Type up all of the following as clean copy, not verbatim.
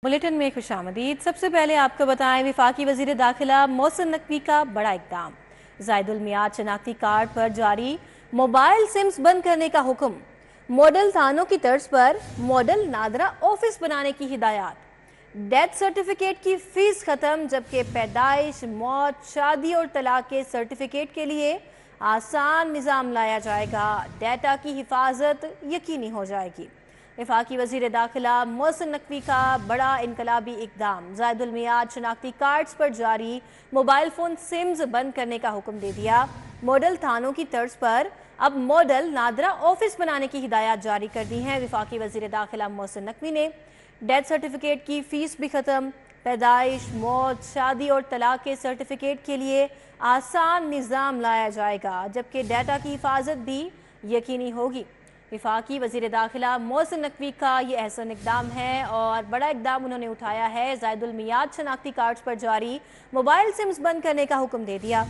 Bulletin में खुशामदीद। सबसे पहले आपको बताएं, वफाकी वजीर दाखिला मोहसिन नकवी का बड़ा इकदाम। जायदुल मियाद शनाख्ती कार्ड पर जारी मोबाइल सिम्स बंद करने का हुक्म। मॉडल थानों की तर्ज पर मॉडल नादरा ऑफिस बनाने की हिदायत। डेथ सर्टिफिकेट की फीस खत्म, जबकि पैदाइश, मौत, शादी और तलाक के सर्टिफिकेट के लिए आसान निज़ाम लाया जाएगा। डेटा की हिफाजत यकीनी हो जाएगी। वफाकी वजीर दाखिला मोहसिन नकवी का बड़ा इनकलाबी इकदाम। जायदुल मियाद शनाख्ती कार्ड्स पर जारी मोबाइल फ़ोन सिम्स बंद करने का हुक्म दे दिया। मॉडल थानों की तर्ज पर अब मॉडल नादरा ऑफिस बनाने की हिदायत जारी कर दी हैं। वफाकी वजीर दाखिला मोहसिन नकवी ने डेथ सर्टिफिकेट की फ़ीस भी ख़त्म, पैदाइश, मौत, शादी और तलाक के सर्टिफिकेट के लिए आसान निज़ाम लाया जाएगा, जबकि डेटा की हिफाजत भी यकीनी होगी। वफाकी वज़ीर दाखिला मोहसिन नकवी का ये अहसन इकदाम है और बड़ा इकदाम उन्होंने उठाया है। जायदुल मियाद शनाख्ती कार्ड्स पर जारी मोबाइल सिम्स बंद करने का हुक्म दे दिया।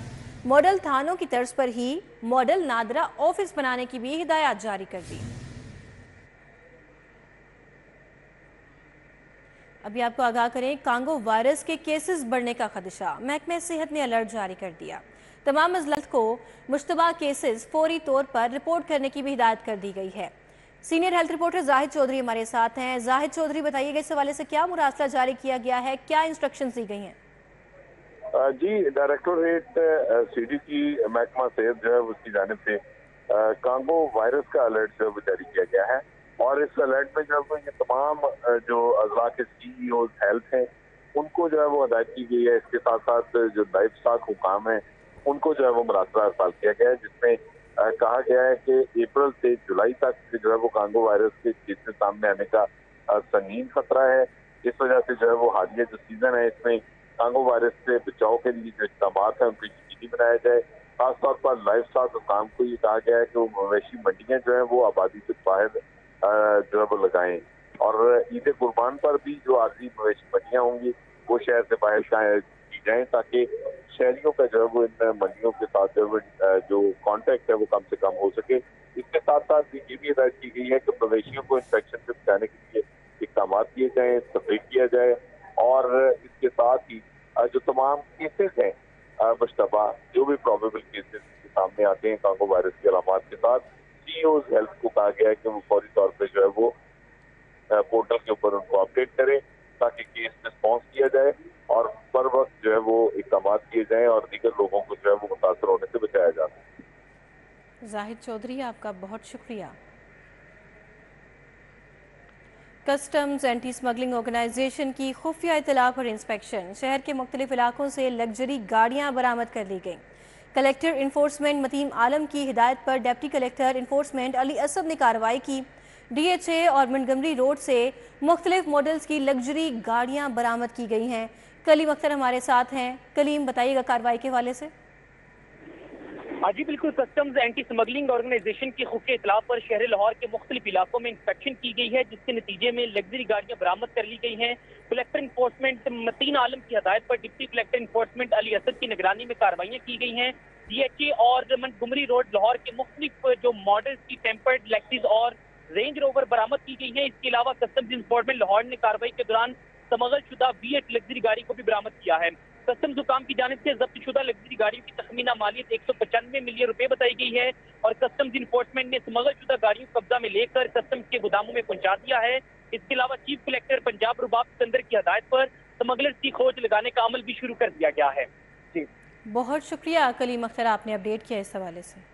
मॉडल थानों की तर्ज पर ही मॉडल नादरा ऑफिस बनाने की भी हिदायत जारी कर दी। अभी आपको आगाह करें, कांगो वायरस के केसेस बढ़ने का खदशा। महकमे सेहत ने अलर्ट जारी कर दिया। तमाम अजलात को मुश्तबा केसेस फौरी तौर पर रिपोर्ट करने की भी हिदायत कर दी गई है। Senior health reporter Zahid Chaudhry हमारे साथ हैं। जाहिद चौधरी, बताइएगा इस हवाले से क्या मुरासला जारी किया गया है, क्या इंस्ट्रक्शंस दी गई हैं? जी, डायरेक्टोरेट सीडी की महकमा सेहत जो है उसकी जानिब से कांगो वायरस का अलर्ट जो है वो जारी किया गया है। और इस अलर्ट में जो है ये तमाम जो अजला के CEO हेल्थ हैं उनको जो है वो हदायत की गई है। इसके साथ साथ जो लाइफ स्टॉक हुकाम है उनको जो है वो मरासला अरसाल किया गया है, जिसमें कहा गया है कि अप्रैल से जुलाई तक जो है वो कांगो वायरस के केसेस सामने आने का संगीन खतरा है। इस वजह से जो है वो हालिया जो सीजन है इसमें कांगो वायरस से बचाव के लिए जो इकदाम है उनको यकीनी बनाया जाए। खासतौर पर लाइफ स्टॉक हुकाम को ये कहा गया है कि वो मवेशी मंडियां जो है वो आबादी से बाहर जो है वो लगाएं। और ईद कुर्बान पर भी जो आखिरी मवेशी मंडियां होंगी वो शहर से बाहर की जाएं, ताकि शहरियों का जो है वो इन मंडियों के साथ जो कॉन्टेक्ट है वो कम से कम हो सके। इसके साथ साथ ये भी हिदायत की गई है कि मवेशियों को इन्फेक्शन से बचाने के लिए इकदाम किए जाए, स्प्रे किया जाए। और इसके साथ ही जो तमाम केसेस हैं मुश्तबा जो भी प्रोबेबल केसेस के सामने आते हैं कांगो वायरस की अलामात के साथ, CEO हेल्थ को कहा गया है कि वो फौरी तौर पर जो है वो पोर्टल के ऊपर उनको अपडेट करें, ताकि केस रिस्पॉन्स किया जाए और बर वक्त जो है वो इकदाम किए जाएं और दीगर लोगों को जो है वो मुतासर होने से बचाया जा सके। जाहिद चौधरी, आपका बहुत शुक्रिया। कस्टम्स एंटी स्मगलिंग ऑर्गेनाइजेशन की खुफिया इतला पर इंस्पेक्शन। शहर के मुख्तलिफ इलाकों से लग्जरी गाड़ियां बरामद कर ली गईं। कलेक्टर इन्फोर्समेंट मतीम आलम की हिदायत पर deputy collector enforcement Ali Asad ने कार्रवाई की। DHA और मंटगमरी रोड से मुख्तलिफ मॉडल्स की लग्जरी गाड़ियां बरामद की गई हैं। कलीम अख्तर हमारे साथ हैं। कलीम, बताइएगा कार्रवाई के हवाले से। जी बिल्कुल, कस्टम्स एंटी स्मगलिंग ऑर्गेनाइजेशन की खुफिया इतला पर शहर लाहौर के मुख्तलिफ इलाकों में इंस्पेक्शन की गई है, जिसके नतीजे में लग्जरी गाड़ियां बरामद कर ली गई हैं। कलेक्टर इन्फोर्समेंट मतीन आलम की हदायत पर deputy collector enforcement Ali Asad की निगरानी में कार्रवाइयां की गई हैं। DHA और मंटगमरी रोड लाहौर के मुख्तलिफ जो मॉडल्स की टेम्पर्ड लेक्सिस और रेंज रोवर बरामद की गई है। इसके अलावा कस्टम्स इन्फोर्समेंट लाहौर ने कार्रवाई के दौरान स्मगल शुदा V8 लग्जरी गाड़ी को भी बरामद किया है। कस्टम्स हुकाम की जानिब से जब्त शुदा लग्जरी गाड़ियों की तखमीना मालियत 195 मिलियन रुपए बताई गई है और कस्टम्स इन्फोर्समेंट ने स्मगल शुदा गाड़ियों को कब्जा में लेकर कस्टम्स के गोदामों में पहुंचा दिया है। इसके अलावा चीफ कलेक्टर पंजाब रुबाब सिकंदर की हदायत पर स्मगलर्स की खोज लगाने का अमल भी शुरू कर दिया गया है। जी, बहुत शुक्रिया कलीम अख्तर, आपने अपडेट किया इस हवाले से।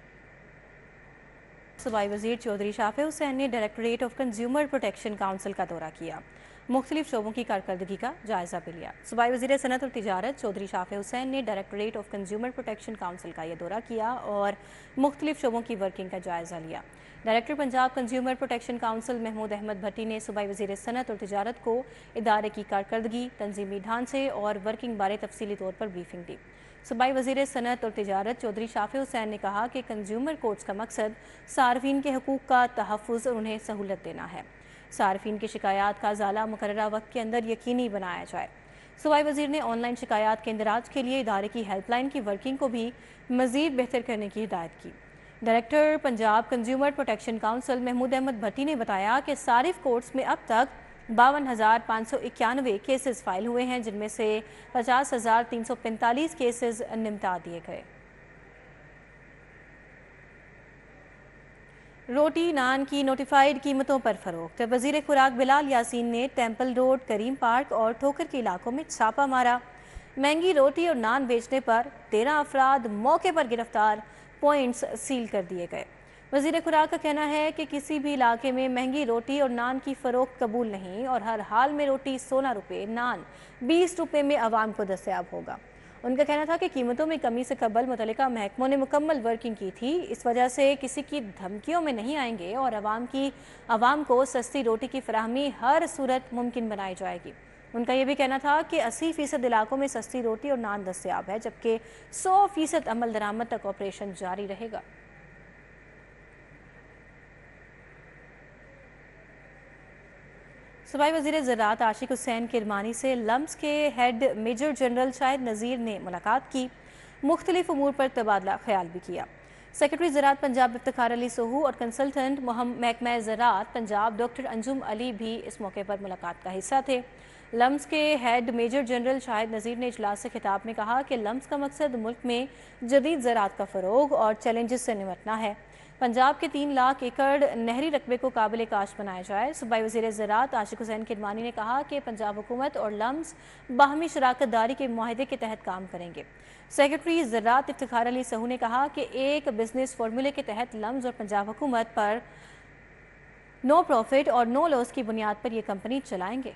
सूबाई वजीर चौधरी शाफे हुसैन ने directorate of consumer protection council का दौरा किया। मुख्तलिफ शोबों की कारकर्दगी का जायजा भी लिया। सूबाई वजीर सनत और तिजारत चौधरी शाफे हुसैन ने directorate of consumer protection council का यह दौरा किया और मुख्तलिफ शोबों की वर्किंग का जायजा लिया। Director Punjab consumer protection council Mahmood Ahmed Bhatti ने सूबाई वजीर सनत और तिजारत को इदारे की कारकर्दगी, तंजीमी ढांचे और वर्किंग बारे तफसीली तौर पर ब्रीफिंग दी। सूबाई वजीर सनत और तिजारत चौधरी शाफे हुसैन ने कहा कि कंज्यूमर कोर्ट्स का मकसद सार्फिन के हकूक़ का तहफ़्फ़ुज़ और उन्हें सहूलत देना है। सार्फिन की शिकायत का ज़ाला मुकर्ररा वक्त के अंदर यकीनी बनाया जाए। सूबाई वजीर ने ऑनलाइन शिकायत के इंदराज के लिए इदारे की हेल्पलाइन की वर्किंग को भी मज़ीद बेहतर करने की हिदायत की। Director Punjab consumer protection council Mahmood Ahmed Bhatti ने बताया कि सारिफ कोर्ट्स में अब तक 52,591 केसेस फाइल हुए हैं, जिनमें से 50,345 केसेस निपटा दिए गए। रोटी नान की नोटिफाइड कीमतों पर फरोख्त। वजीर खुराक बिलाल यासीन ने टेम्पल रोड, करीम पार्क और ठोकर के इलाकों में छापा मारा। महंगी रोटी और नान बेचने पर 13 अफराद मौके पर गिरफ्तार, पॉइंट्स सील कर दिए गए। वजीर खुराक का कहना है कि किसी भी इलाके में महंगी रोटी और नान की फरोख्त कबूल नहीं और हर हाल में रोटी 16 रुपये, नान 20 रुपये में आवाम को दस्तयाब होगा। उनका कहना था कि कीमतों में कमी से कबल मुतल्लिका महकमों ने मुकम्मल वर्किंग की थी, इस वजह से किसी की धमकियों में नहीं आएंगे और आवाम को सस्ती रोटी की फराहमी हर सूरत मुमकिन बनाई जाएगी। उनका यह भी कहना था कि 80% इलाकों में सस्ती रोटी और नान दस्तयाब है, जबकि 100% अमल दरामद तक ऑपरेशन जारी रहेगा। सूबाई वज़ीर ज़राअत आशिक हुसैन किरमानी से लम्स के हेड मेजर जनरल शाहिद नज़ीर ने मुलाकात की, मुख्तलिफ उमूर पर तबादला ख्याल भी किया। सेक्रेटरी ज़राअत पंजाब इफ्तिखार अली सोहू और कंसल्टेंट महकमा ज़राअत पंजाब डॉक्टर अंजुम अली भी इस मौके पर मुलाकात का हिस्सा थे। लम्स के हेड मेजर जनरल शाहिद नज़ीर ने इजलास से खिताब में कहा कि लम्स का मकसद मुल्क में जदीद ज़राअत का फ़रोग और चैलेंजेस से निपटना है। पंजाब के 3 लाख एकड़ नहरी रकबे को काबिल काश बनाया जाए। सूबाई वज़ीर ज़राअत आशिक हुसैन किरमानी ने कहा कि पंजाब हुकूमत और लम्स बाहमी शराकत दारी के मुआहदे के तहत काम करेंगे। सेक्रेटरी ज़राअत इफ्तिखार अली सोहू ने कहा कि एक बिजनेस फार्मूले के तहत लम्स और पंजाब हुकूमत पर नो प्रॉफिट और नो लॉस की बुनियाद पर यह कंपनी चलाएंगे।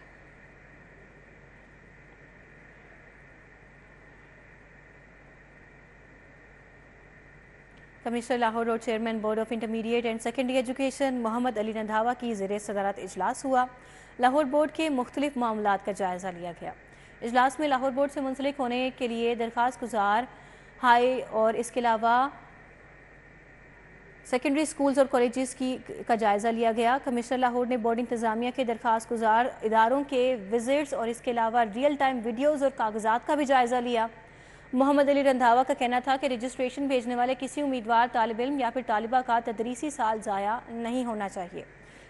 Commissioner Lahore road chairman board of intermediate and secondary education Mohammad Ali Randhawa की ज़ेरे सदारत इजलास हुआ। लाहौर बोर्ड के मुख्तलिफ मामलात का जायज़ा लिया गया। इजलास में लाहौर बोर्ड से मुंसलिक होने के लिए दरख्वास्त गुजार हाई और इसके अलावा सेकेंडरी स्कूल्स और कॉलेजेस का जायज़ा लिया गया। कमिश्नर लाहौर ने बोर्ड इंतज़ामिया के दरख्वास्त गुजार इदारों के विजिट्स और इसके अलावा रियल टाइम वीडियोज़ और कागजात का भी जायज़ा लिया। मोहम्मद अली रंधावा का कहना था कि रजिस्ट्रेशन भेजने वाले किसी उम्मीदवार, तालिब इल्म या फिर तालिबा का तदरीसी साल ज़ाया नहीं होना चाहिए।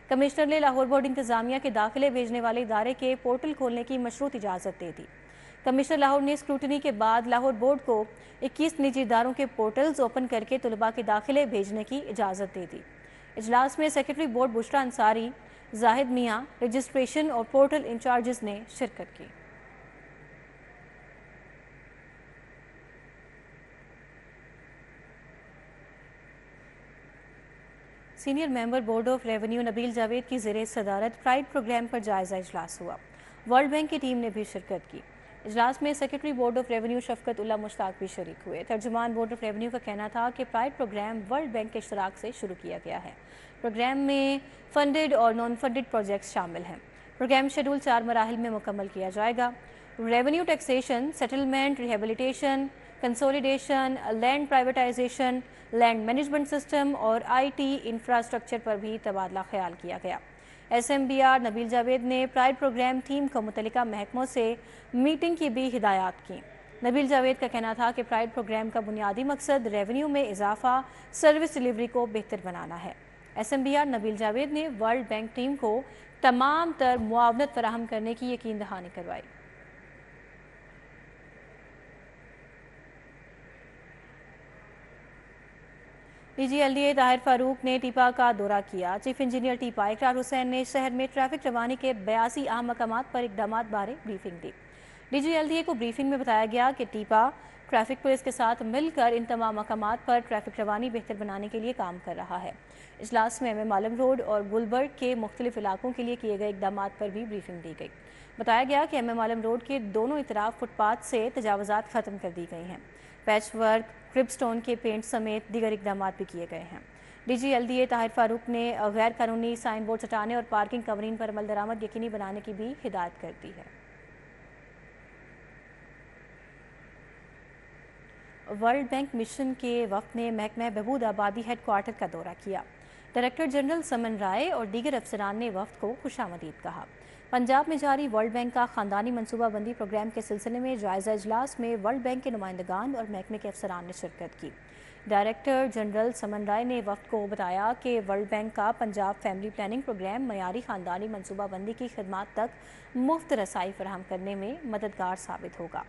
कमिश्नर ने लाहौर बोर्ड इंतज़ामिया के दाखिले भेजने वाले इदारे के पोर्टल खोलने की मशरूत इजाज़त दे दी। कमिश्नर लाहौर ने स्क्रूटनी के बाद लाहौर बोर्ड को 21 निजी इदारों के पोर्टल्स ओपन करके तलबा के दाखिले भेजने की इजाज़त दे दी। इजलास में सेक्रेटरी बोर्ड बुशरा अंसारी, जाहिद मियाँ, रजिस्ट्रेशन और पोर्टल इंचार्जेस ने शिरकत की। Senior member board of revenue Nabeel Javed की ज़ेरे सदारत प्राइड प्रोग्राम पर जायज़ा इजलास हुआ। वर्ल्ड बैंक की टीम ने भी शिरकत की। इजलास में सेक्रेटरी बोर्ड ऑफ रेवेन्यू शफकत उल्ला मुश्ताक भी शरीक हुए। तर्जुमान बोर्ड ऑफ रेवेन्यू का कहना था कि प्राइड प्रोग्राम वर्ल्ड बैंक के इश्तराक से शुरू किया गया है। प्रोग्राम में फंडेड और नॉन फंडेड प्रोजेक्ट्स शामिल हैं। प्रोग्राम शेड्यूल 4 मराहिल में मुकम्मल किया जाएगा। Revenue taxation, settlement, rehabilitation, consolidation, land privatisation, land management system और IT इंफ्रास्ट्रक्चर पर भी तबादला ख्याल किया गया। SMBR नबील जावेद ने प्राइड प्रोग्राम टीम को मुतल्लिका महकमों से मीटिंग की भी हिदायत की। नबील जावेद का कहना था कि प्राइड प्रोग्राम का बुनियादी मकसद रेवेन्यू में इजाफा, सर्विस डिलीवरी को बेहतर बनाना है। SMBR नबील जावेद ने वर्ल्ड बैंक टीम को तमाम तर मुआवनत फराहम करने की यकीन दहानी करवाई। DG LDA ताहिर फारूक ने टीपा का दौरा किया। चीफ इंजीनियर टीपा इकरार हुसैन ने शहर में ट्रैफिक रवानी के 82 अहम मकामात पर इकदामात बारे ब्रीफिंग दी। DG LDA को ब्रीफिंग में बताया गया कि टीपा ट्रैफिक पुलिस के साथ मिलकर इन तमाम मकामात पर ट्रैफिक रवानी बेहतर बनाने के लिए काम कर रहा है। इजलास में MM आलम रोड और गुलबर्ग के मुख्तलिफ इलाकों के लिए किए गए इकदामात पर भी ब्रीफिंग दी गई। बताया गया कि MM आलम रोड के दोनों इतराफ फुटपाथ से तजावज़ात ख़त्म कर दी गई हैं। पैच वर्क, क्रिपस्टोन के पेंट समेत दीगर इकदाम भी किए गए हैं। DG LDA ताहिर फारूक ने गैर कानूनी साइन बोर्ड हटाने और पार्किंग कवरिंग पर अमल दरामद यकीनी बनाने की भी हिदायत कर दी है। वर्ल्ड बैंक मिशन के वफ़द ने महकमा बहबूद आबादी हेड क्वार्टर का दौरा किया। डायरेक्टर जनरल समन राय और दीगर अफसरान ने वफ़द को खुशामदीद कहा। पंजाब में जारी वर्ल्ड बैंक का ख़ानदानी मनसूबाबंदी प्रोग्राम के सिलसिले में जायज़ा इजलास में वर्ल्ड बैंक के नुमाइंदगान और महकमे के अफसरान ने शिरकत की। डायरेक्टर जनरल समन्दाय ने वफ्द को बताया कि वर्ल्ड बैंक का पंजाब फैमिली प्लानिंग प्रोग्राम मयारी ख़ानदानी मनसूबाबंदी की खिदमात तक मुफ्त रसाई फराहम करने में मददगार साबित होगा।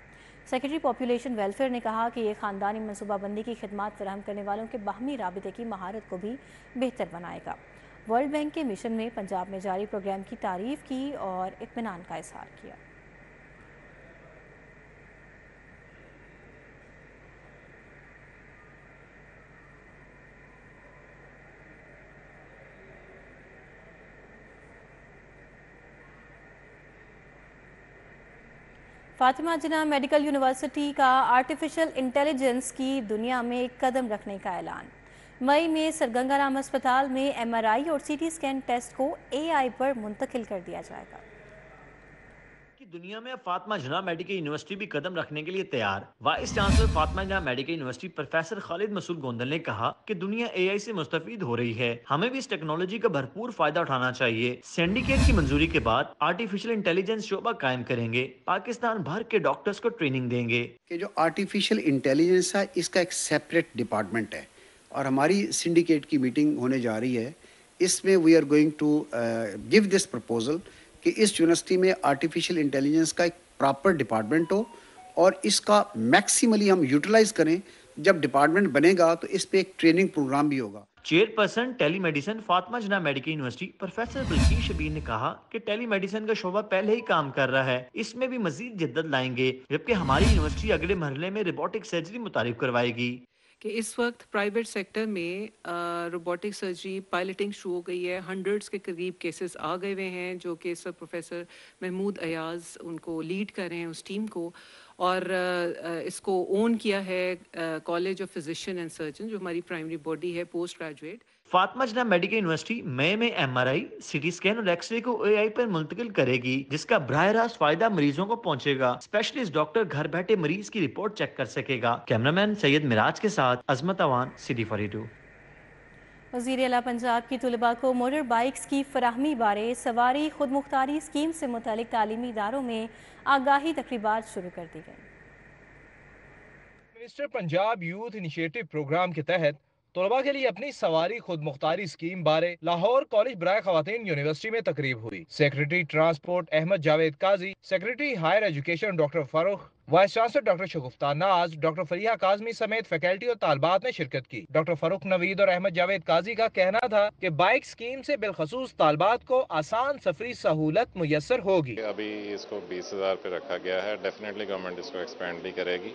सेक्रेटरी पॉपुलेशन वेलफेयर ने कहा कि ये ख़ानदानी मनसूबाबंदी की खिदमात फराहम करने वालों के बाहमी राबिते की महारत को भी बेहतर बनाएगा। वर्ल्ड बैंक के मिशन में पंजाब में जारी प्रोग्राम की तारीफ की और इत्मीनान का इजहार किया। फातिमा जिन्ना मेडिकल यूनिवर्सिटी का आर्टिफिशियल इंटेलिजेंस की दुनिया में एक कदम रखने का ऐलान। मई में सर गंगा राम अस्पताल में MRI और CT स्कैन टेस्ट को AI पर मुंतकिल कर दिया जाएगा। कि दुनिया में फातिमा जिन्ना मेडिकल यूनिवर्सिटी भी कदम रखने के लिए तैयार। Vice chancellor Fatima Jinnah medical university professor Khalid Masood Gondal ने कहा कि दुनिया AI से मुस्तफीद हो रही है, हमें भी इस टेक्नोलॉजी का भरपूर फायदा उठाना चाहिए। सिंडिकेट की मंजूरी के बाद आर्टिफिशियल इंटेलिजेंस शोबा कायम करेंगे, पाकिस्तान भर के डॉक्टर्स को ट्रेनिंग देंगे। कि जो आर्टिफिशियल इंटेलिजेंस है इसका एक सेपरेट डिपार्टमेंट है और हमारी सिंडिकेट की मीटिंग होने जा रही है। इसमें we are going to give this proposal कि इस यूनिवर्सिटी में आर्टिफिशियल इंटेलिजेंस का एक प्रॉपर डिपार्टमेंट हो और इसका मैक्सिमली हम यूटिलाइज करें। जब डिपार्टमेंट बनेगा तो इस पे एक ट्रेनिंग प्रोग्राम भी होगा। Chairperson telemedicine Fatima Jinnah medical university professor Bilqis Shabbir ने कहा कि टेली मेडिसिन का शोबा पहले ही काम कर रहा है, इसमें भी मजीद जिद्दत लाएंगे, जबकि हमारी यूनिवर्सिटी अगले मरहले में रोबोटिक सर्जरी मुतारिफ करवाएगी। कि इस वक्त प्राइवेट सेक्टर में रोबोटिक सर्जरी पायलटिंग शुरू हो गई है। 100 के करीब केसेस आ गए हुए हैं जो कि सब प्रोफेसर महमूद अयाज उनको लीड कर रहे हैं उस टीम को, और इसको ओन किया है college of physician and surgeon जो हमारी प्राइमरी बॉडी है post graduate. Fatima Jinnah medical university मई में MRI, CT स्कैन और एक्सरे को AI पर मुंतकिल करेगी, जिसका बराह रास्त फायदा मरीजों को पहुंचेगा। स्पेशलिस्ट डॉक्टर घर बैठे मरीज की रिपोर्ट चेक कर सकेगा। कैमरामैन सैयद मिराज के साथ अजमत अवान, City 42। वज़ीर आला पंजाब की तुलबा को मोटर बाइक्स की फराहमी बारे सवारी खुद मुख्तारी स्कीम से मुतालिक तालीमी इदारों में आगाही तकरीबात शुरू कर दी गई। Minister Punjab youth initiative programme के तहत तलबा के लिए अपनी सवारी खुद मुख्तारी स्कीम बारे लाहौर कॉलेज बराए खवातीन यूनिवर्सिटी में तकरीब हुई। Secretary transport Ahmed Javed Qazi, secretary higher education doctor Farooq, vice chancellor doctor Shagufta Naz, doctor Fariha Kazmi समेत फैकल्टी और तालबात ने शिरकत की। डॉक्टर फारूक नवीद और अहमद जावेद काजी का कहना था कि बाइक स्कीम से बिलखसूस तालबात को आसान सफरी सहूलत मुयसर होगी। अभी इसको 20,000 पे रखा गया है, डेफिनेटली गवर्नमेंट इसको एक्सपेंड भी करेगी।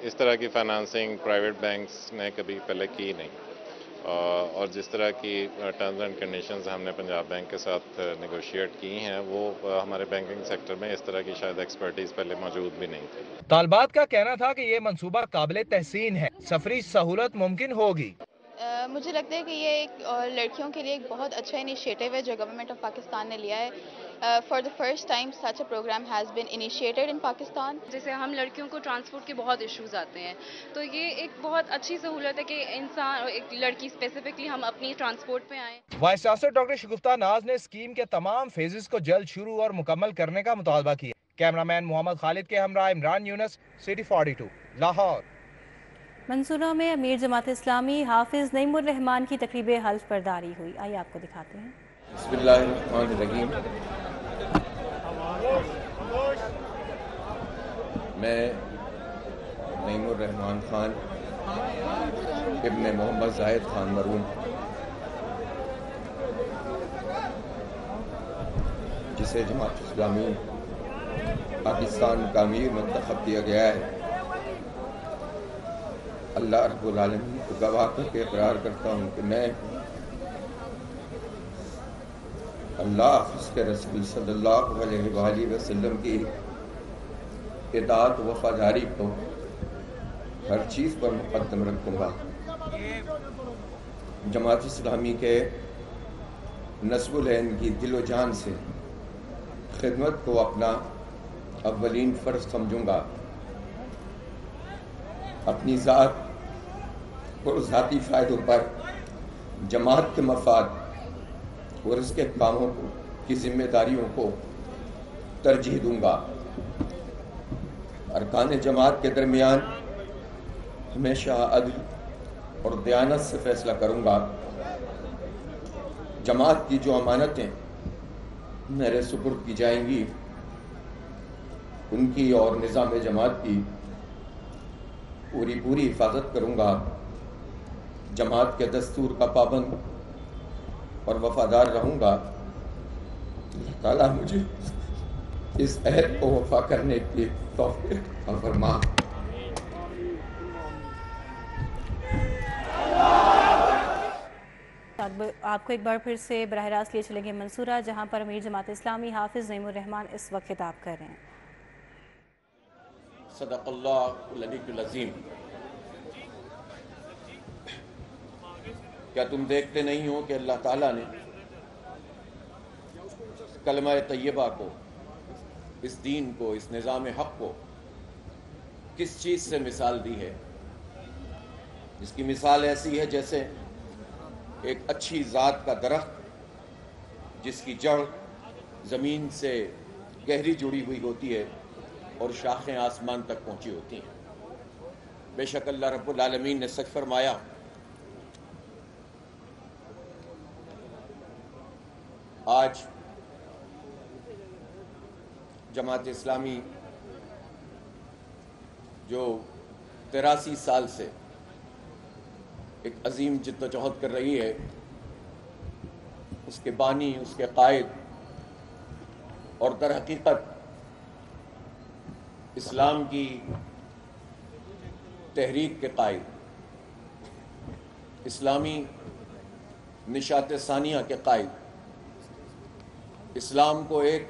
इस तरह की फाइनेंसिंग प्राइवेट बैंक्स ने कभी पहले की नहीं, और जिस तरह की टर्म्स एंड कंडीशंस हमने पंजाब बैंक के साथ नेगोशिएट की हैं वो हमारे बैंकिंग सेक्टर में इस तरह की शायद एक्सपर्टीज पहले मौजूद भी नहीं थी। तालबात का कहना था कि ये मंसूबा काबिल तहसीन है, सफरी सहूलत मुमकिन होगी। मुझे लगता है कि ये एक लड़कियों के लिए एक बहुत अच्छा इनिशिएटिव है जो गवर्नमेंट ऑफ पाकिस्तान ने लिया है। For the first time such a programme has been initiated in Pakistan. जैसे हम लड़कियों को ट्रांसपोर्ट के बहुत इश्यूज आते हैं, तो ये एक बहुत अच्छी सहूलत है कि इंसान एक लड़की स्पेसिफिकली हम अपनी ट्रांसपोर्ट पे आए। वाइस चांसलर डॉक्टर शगुफ्ता नाज ने स्कीम के तमाम फेजेस को जल्द शुरू और मुकम्मल करने का मुतालबा किया। कैमरामैन मोहम्मद खालिद के हमरा इमरान यूनस, City 42 लाहौर। मंसूरा में अमीर जमात इस्लामी हाफिज नईमुर रहमान की तकरीब हल्फ बर्दारी हुई। आइए आपको दिखाते हैं। बिस्मिल्लाहिर्रहमानिर्रहीम। मैं नईमुर रहमान खान इब्ने मोहम्मद जाहिद खान मरूम, जिसे जमात इस्लामी पाकिस्तान का अमीर मुंतखब किया गया है, अल्लाह रब्बुल आलमीन को गवाह करके इकरार करता हूँ कि मैं अल्लाह उसके रसूल सल्लल्लाहु अलैहि वसल्लम की इताअत व वफादारी को हर चीज़ पर मुकद्दम रखूँगा। जमात इस्लामी के नस्बुल ऐन की दिलो जान से खिदमत को अपना अव्वलीन फ़र्ज समझूँगा। अपनी ज़ात और ज़ाती फ़ायदों पर जमात के मफाद और इसके कामों की जिम्मेदारियों को तरजीह दूंगा। अरकान जमात के दरमियान ہمیشہ عدل اور دیانت سے فیصلہ کروں گا. جماعت کی جو امانتیں میرے سپرد کی جائیں گی ان کی اور نظام جماعت کی پوری حفاظت کروں گا. جماعت کے دستور کا پابند اور وفادار رہوں گا. اللہ تعالیٰ مجھے اس عہد کو وفا کرنے کی توفیق عطا فرما. آپ کو ایک بار پھر سے براہ راست لیے چلیں گے منصورہ، جہاں پر امیر جماعت اسلامی حافظ نعیم الرحمان اس وقت خطاب کر رہے ہیں. صدق اللہ العلی العظیم. کیا تم دیکھتے نہیں ہو کہ اللہ تعالیٰ نے کلمہ طیبہ کو، اس دین کو، اس نظام حق کو کس چیز سے مثال دی ہے؟ جس کی مثال ایسی ہے جیسے ایک اچھی ذات کا درخت جس کی جڑ زمین سے گہری جڑی ہوئی ہوتی ہے اور شاخیں آسمان تک پہنچی ہوتی ہیں. بے شک اللہ رب العالمین نے سچ فرمایا. آج جماعت اسلامی جو 83 سال سے ایک عظیم جد و جہد کر رہی ہے، اس کے بانی، اس کے قائد اور در حقیقت اسلام کی تحریک کے قائد، اسلامی نشاط ثانیہ کے قائد، اسلام کو ایک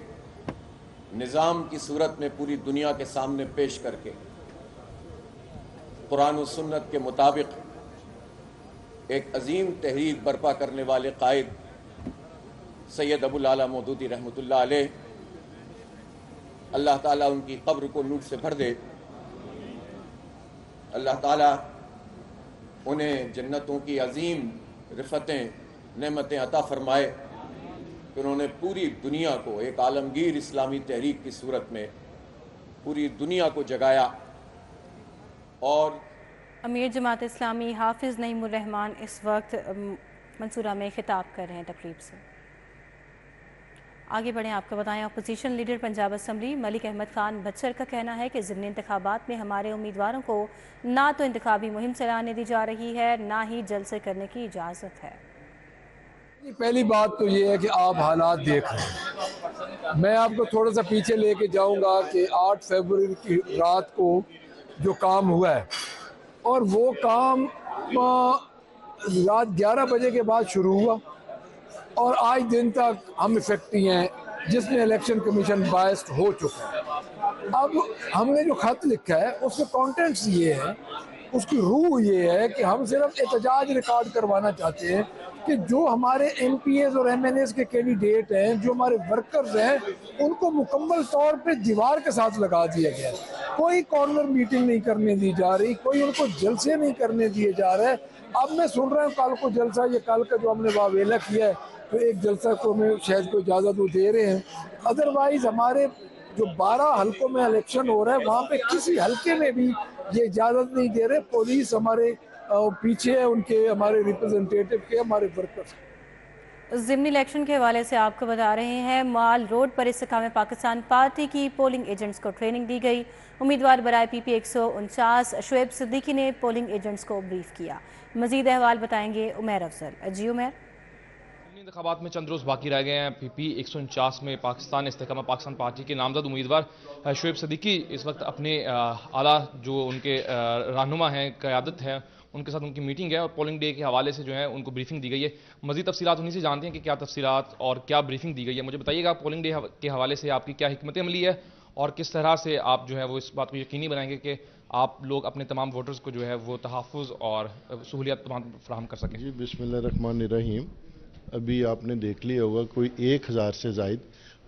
نظام کی صورت میں پوری دنیا کے سامنے پیش کر کے قرآن و سنت کے مطابق ایک عظیم تحریک برپا کرنے والے قائد سید ابو العلا مودودی رحمۃ اللہ علیہ، اللہ تعالیٰ ان کی قبر کو نور سے بھر دے. اللہ تعالیٰ انہیں جنتوں کی عظیم رفتیں، نعمتیں عطا فرمائے کہ انہوں نے پوری دنیا کو ایک عالمگیر اسلامی تحریک کی صورت میں پوری دنیا کو جگایا. اور امیر جماعت اسلامی حافظ نعیم الرحمان اس وقت منصورہ میں خطاب کر رہے ہیں تقریب سے. آگے بڑھیں، آپ کو بتائیں opposition leader Punjab assembly Malik Ahmad Khan Butcher کا کہنا ہے کہ ضمنی انتخابات میں ہمارے امیدواروں کو نہ تو انتخابی مہم چلانے دی جا رہی ہے، نہ ہی جلسے کرنے کی اجازت ہے. پہلی بات تو یہ ہے کہ آپ حالات دیکھ رہے ہیں. میں آپ کو تھوڑا سا پیچھے لے کے جاؤں گا کہ 8 فروری کی رات کو جو کام ہوا ہے، اور وہ کام رات 11 بجے کے بعد شروع ہوا اور آج دن تک ہم افیکٹی ہیں، جس میں الیکشن کمیشن بائسڈ ہو چکا ہے. اب ہم نے جو خط لکھا ہے اس کے کانٹینٹس یہ ہے، اس کی روح یہ ہے کہ ہم صرف احتجاج ریکارڈ کروانا چاہتے ہیں کہ جو ہمارے ایم پی ایز اور ایم این ایز کے کینڈیڈیٹ ہیں، جو ہمارے ورکرز ہیں، ان کو مکمل طور پہ دیوار کے ساتھ لگا دیا گیا ہے. کوئی کارنر میٹنگ نہیں کرنے دی جا رہی، کوئی ان کو جلسے نہیں کرنے دیے جا رہے. اب میں سن رہا ہوں کل کو جلسہ، یہ کل کا جو ہم نے واویلا کیا ہے تو ایک جلسہ کو میں شاید کوئی اجازت دے رہے ہیں. ادروائز ہمارے جو 12 حلقوں میں الیکشن ہو رہا ہے وہاں پہ کسی حلقے میں بھی یہ اجازت نہیں دے رہے. پولیس ہمارے پیچھے ہے، ان کے ہمارے ریپرزنٹیٹیو کے، ہمارے ورکرز. ضمنی الیکشن کے حوالے سے آپ کو بتا رہے ہیں مال روڈ پر استحکام پاکستان پارٹی کی پولنگ ایجنٹس کو ٹریننگ دی گئی. امیدوار برائے پی پی 149 شعیب صدیقی نے پولنگ ایجنٹس کو بریف کیا. مزید احوال بتائیں گے عمیر افضل. جی عمیر. انتخابات میں چند روز باقی رہ گئے ہیں. پی پی 149 میں پاکستان استحکام پاکستان پارٹی کے نامزد امیدوار شعیب صدیقی اس وقت اپنے اعلیٰ جو ان کے رہنما ہیں، قیادت ہے، ان کے ساتھ ان کی میٹنگ ہے اور پولنگ ڈے کے حوالے سے جو ہے ان کو بریفنگ دی گئی ہے. مزید تفصیلات انہی سے جانتے ہیں کہ کیا تفصیلات اور کیا بریفنگ دی گئی ہے. مجھے بتائیے گا پولنگ ڈے کے حوالے سے آپ کی کیا حکمت عملی ہے اور کس طرح سے آپ جو ہے وہ اس بات کو یقینی بنائیں گے کہ آپ لوگ اپنے تمام ووٹرز کو جو ہے وہ تحفظ اور سہولیات تمام فراہم کر سکیں. جی بسم اللہ الرحمن الرحیم. ابھی آپ نے دیکھ لیا ہوگا کوئی 1000 سے زائد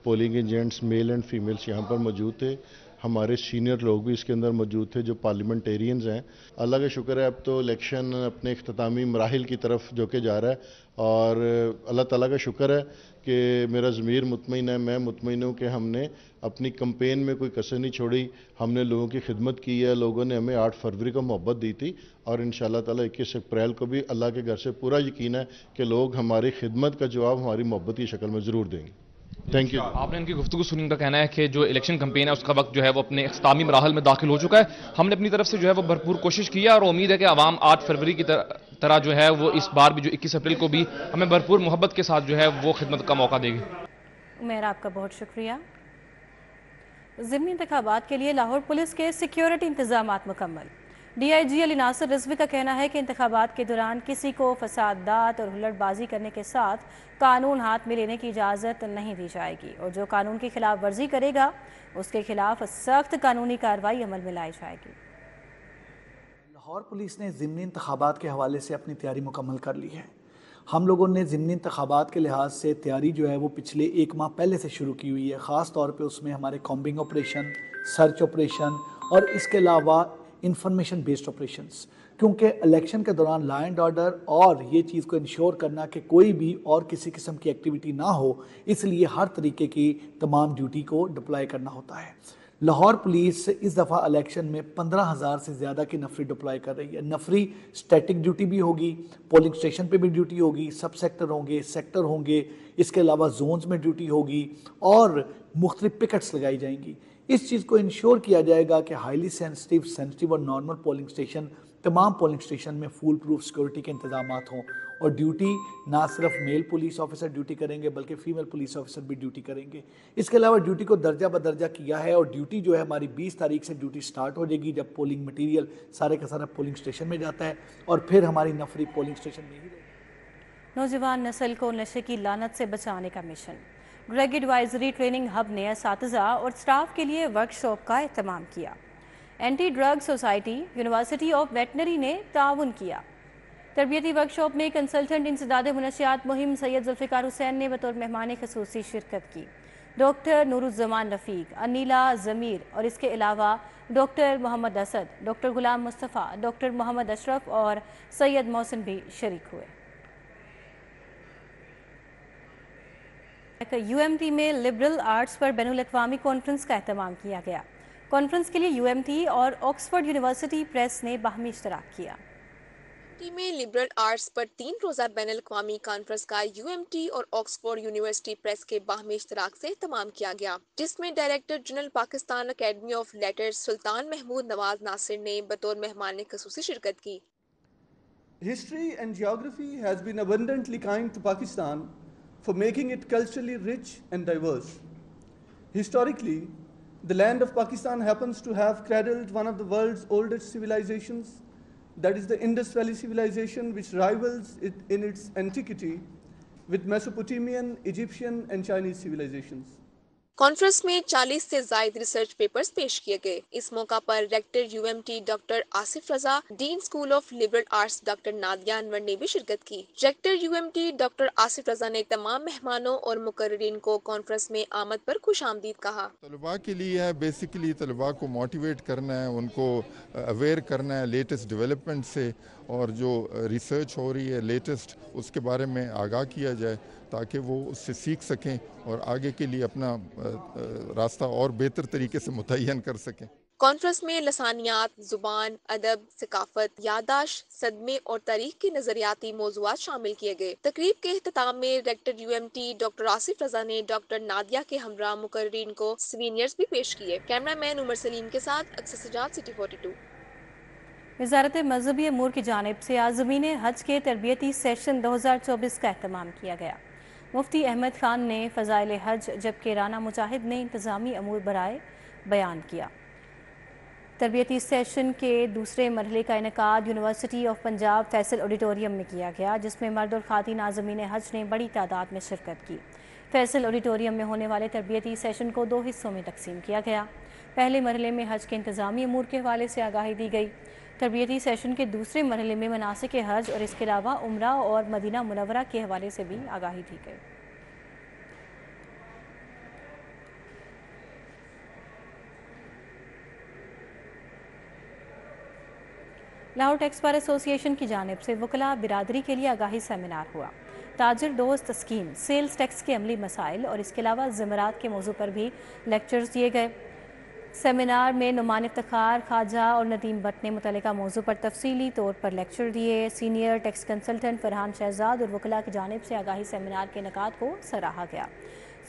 polling agents male and females یہاں پر موجود تھے. हमारे सीनियर लोग भी इसके अंदर मौजूद थे जो पार्लियामेंटेरियंस हैं। अल्लाह का शुक्र है अब तो इलेक्शन अपने इख्तितामी मराहिल की तरफ जो के जा रहा है और अल्लाह ताला का शुक्र है कि मेरा ज़मीर मुतमईन है, मैं मुतमईन हूँ कि हमने अपनी कैंपेन में कोई कसर नहीं छोड़ी, हमने लोगों की खिदमत की है। लोगों ने हमें 8 फरवरी को मोहब्बत दी थी और इंशाअल्लाह ताला 21 अप्रैल को भी अल्लाह के घर से पूरा यकीन है कि लोग हमारी खिदमत का जवाब हमारी मोहब्बत की शक्ल में ज़रूर देंगे। Thank you. आपने इनकी गुफ्तगू सुनी, उनका कहना है कि जो इलेक्शन कैंपेन है उसका वक्त जो है वो अपने इख्तितामी मराहल में दाखिल हो चुका है। हमने अपनी तरफ से जो है वो भरपूर कोशिश की है और उम्मीद है कि आवाम 8 फरवरी की तरह जो है वो इस बार भी जो 21 अप्रैल को भी हमें भरपूर मोहब्बत के साथ जो है वो खिदमत का मौका देगी। उमेर, आपका बहुत शुक्रिया। ज़िमनी इंतखाबात के लिए लाहौर पुलिस के सिक्योरिटी इंतजामात मुकम्मल। DIG अली नासिर रिजवी का कहना है कि इंतखाबात के दौरान किसी को फसादात और हुल्लड़बाजी करने के साथ कानून हाथ में लेने की इजाज़त नहीं दी जाएगी और जो कानून की खिलाफ वर्जी करेगा उसके खिलाफ सख्त कानूनी कार्रवाई अमल में लाई जाएगी। लाहौर पुलिस ने ज़िमनी इंतखाबात के हवाले से अपनी तैयारी मुकम्मल कर ली है। हम लोगों ने ज़िमनी इंतखाबात के लिहाज से तैयारी जो है वो पिछले 1 माह पहले से शुरू की हुई है। ख़ास तौर पे उसमें हमारे कॉम्बिंग ऑपरेशन, सर्च ऑपरेशन और इसके अलावा इंफॉर्मेशन बेस्ड ऑपरेशंस, क्योंकि इलेक्शन के दौरान लॉ एंड ऑर्डर और ये चीज़ को इंश्योर करना कि कोई भी और किसी किस्म की एक्टिविटी ना हो, इसलिए हर तरीके की तमाम ड्यूटी को डिप्लॉय करना होता है। लाहौर पुलिस इस दफ़ा इलेक्शन में 15,000 से ज़्यादा की नफरी डिप्लॉय कर रही है। नफरी स्टैटिक ड्यूटी भी होगी, पोलिंग स्टेशन पे भी ड्यूटी होगी, सब सेक्टर होंगे, सेक्टर होंगे, इसके अलावा जोन्स में ड्यूटी होगी और मुख्तलिफ पिकेट्स लगाई जाएंगी। इस चीज़ को इंश्योर किया जाएगा कि हाईली सेंसिटिव और नॉर्मल पोलिंग स्टेशन, तमाम पोलिंग स्टेशन में फुल प्रूफ सिक्योरिटी के इंतजामात हों और ड्यूटी ना सिर्फ मेल पुलिस ऑफिसर ड्यूटी करेंगे बल्कि फ़ीमेल पुलिस ऑफिसर भी ड्यूटी करेंगे। इसके अलावा ड्यूटी को दर्जा बदर्जा किया है और ड्यूटी जो है हमारी 20 तारीख से ड्यूटी स्टार्ट हो जाएगी, जब पोलिंग मटीरियल सारे का सारा पोलिंग स्टेशन में जाता है और फिर हमारी नफरी पोलिंग स्टेशन में ही। नौजवान नस्ल को नशे की लानत से बचाने का mission. Drug advisory training hub ने असातिज़ा और स्टाफ के लिए वर्कशॉप का एहतमाम किया। Anti drug society, university of veterinary ने ताउन किया। तरबियती वर्कशॉप में कंसल्टेंट इंसदाद मुनशियात मुहिम सैयद जुल्फ़िकार हुसैन ने बतौर मेहमान ख़ुसूसी शिरकत की। डॉक्टर नूरुज़्ज़मान रफ़ीक, अनीला ज़मीर और इसके अलावा डॉक्टर मोहम्मद असद, डॉक्टर गुलाम मुस्तफ़ा, डॉक्टर मोहम्मद अशरफ और सैयद मोहसिन भी शरीक हुए। UMT में लिबरल आर्ट्स पर बैनुल-अक़वामी कॉन्फ्रेंस का एहतमाम किया गया। कॉन्फ्रेंस के लिए UMT और ऑक्सफोर्ड यूनिवर्सिटी प्रेस ने बाहमी इश्तराक किया। में लिबरल आर्ट्स पर 3 रोज़ा बैनुल-अक़वामी कॉन्फ्रेंस का UMT और ऑक्सफोर्ड यूनिवर्सिटी प्रेस के बाहमी इश्तराक से एहतमाम किया गया, जिसमें director general Pakistan academy of letters Sultan Mahmood Nawaz Nasir ने बतौर मेहमान ख़ुसूसी शिरकत की। History and geography has been abundantly kind to Pakistan for making it culturally rich and diverse. Historically, the land of Pakistan happens to have cradled one of the world's oldest civilizations, that is the Indus Valley civilization, which rivals it in its antiquity with Mesopotamian, Egyptian and Chinese civilizations. Conference में 40 से ज़ायद research papers पेश किए गए। इस मौका पर rector UMT doctor Asif Raza, dean school of liberal arts doctor Nadia Anwar ने भी शिरकत की। Rector UMT doctor Asif Raza ने तमाम मेहमानों और मुकर्रिरीन को कॉन्फ्रेंस में आमद पर खुशामदीद कहा। तलबा के लिए है, बेसिकली तलबा को मोटिवेट करना है, उनको अवेयर करना है लेटेस्ट डेवलपमेंट से और जो रिसर्च हो रही है लेटेस्ट उसके बारे में आगाह किया जाए ताकि वो उससे सीख सकें और आगे के लिए अपना रास्ता और बेहतर तरीके से मुतय्यन कर सकें। कॉन्फ्रेंस में लसानियात, जुबान, अदब, सकाफत, यादाश्त, सदमे और तारीख के नजरियाती मौज़ूआत शामिल किए गए। तकरीब के इख्तिताम में rector UMT doctor Asif Raza ने डॉक्टर नादिया के हमरा मुकर्रिरीन को सीनियर्स भी पेश किए। कैमरामैन उमर सलीम के साथ अक्सर सजाद, सिटी 42। वज़ारत मज़हबी अमूर की जानिब से आज़मीन हज के तरबियती सेशन 2024 का एहतमाम किया गया। मुफ्ती अहमद खान ने फ़ज़ाइल हज जबकि राना मुजाहिद ने इंतज़ामी अमूर बराए बयान किया। तरबियती सेशन के दूसरे मरहले का इनेकाद university of Punjab Faisal auditorium में किया गया, जिसमें मर्द और ख़ातीन आज़मीन हज ने बड़ी तादाद में शिरकत की। फैसल ऑडिटोरियम में होने वाले तरबियती सेशन को 2 हिस्सों में तकसीम किया गया। पहले मरहले में हज के इंतज़ामी अमूर के हवाले से आगाही दी गई। तरबियती सेशन के दूसरे मरहले में मनासिक हज और इसके अलावा उम्रा और मदीना मुनव्वरा के हवाले से भी आगाही दी गई। لاہور ٹیکس بار ایسوسی ایشن کی جانب سے وکلاء برادری کے لیے آگاہی سیمینار ہوا۔ تاجر دوست اسکیم، سیلز ٹیکس کے عملی مسائل اور اس کے علاوہ زمرات کے موضوع پر بھی لیکچرز دیے گئے۔ سیمینار میں نعمان افتخار خواجہ اور ندیم بٹ نے متعلقہ موضوع پر تفصیلی طور پر لیکچر دیے۔ Senior tax consultant Farhan Shahzad اور وکلاء کی جانب سے آگاہی سیمینار کے انعقاد کو سراہا گیا۔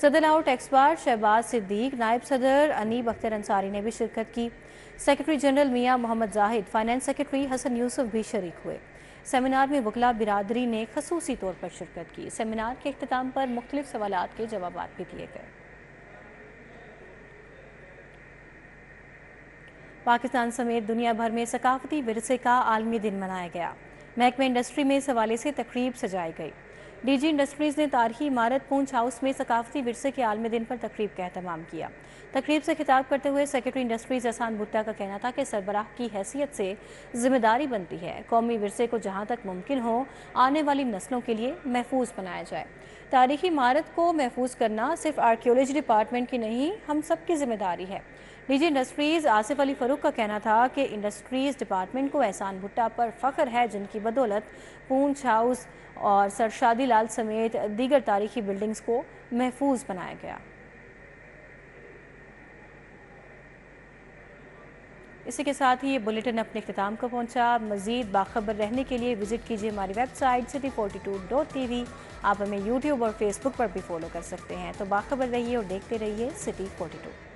صدر لاہور ٹیکس بار شہباز صدیق، نائب صدر انیب اختر انصاری نے بھی شرکت کی۔ سیکرٹری جنرل میاں محمد زاہد، فائنانس سیکرٹری حسن یوسف بھی شریک ہوئے۔ سیمینار میں وکلاء برادری نے خصوصی طور پر شرکت کی۔ سیمینار کے اختتام پر مختلف سوالات کے جوابات بھی دیے گئے۔ پاکستان سمیت دنیا بھر میں ثقافتی ورثے کا عالمی دن منایا گیا۔ محکمہ انڈسٹری میں اس حوالے سے تقریب سجائی گئی۔ ڈی جی انڈسٹریز نے تاریخی عمارت پونچھ ہاؤس میں ثقافتی ورثے کے عالمی دن پر تقریب کا اہتمام کیا۔ تقریب سے خطاب کرتے ہوئے سیکرٹری انڈسٹریز احسان بھٹا کا کہنا تھا کہ سربراہ کی حیثیت سے ذمہ داری بنتی ہے قومی ورثے کو جہاں تک ممکن ہو آنے والی نسلوں کے لیے محفوظ بنایا جائے۔ تاریخی عمارت کو محفوظ کرنا صرف آرکیولوجی ڈپارٹمنٹ کی نہیں، ہم سب کی ذمہ داری ہے۔ ڈی جی انڈسٹریز آصف علی فاروق کا کہنا تھا کہ انڈسٹریز ڈپارٹمنٹ کو احسان بھٹا پر فخر ہے، جن کی بدولت پونچھ ہاؤس اور سر شادی لال سمیت دیگر تاریخی بلڈنگز کو محفوظ بنایا گیا۔ اسی کے ساتھ ہی یہ بلیٹن اپنے اختتام کو پہنچا۔ مزید باخبر رہنے کے لیے وزٹ کیجیے ہماری ویب سائٹ city42.tv۔ آپ ہمیں یوٹیوب اور فیس بک پر بھی فالو کر سکتے ہیں۔ تو باخبر رہیے اور دیکھتے رہیے City 42۔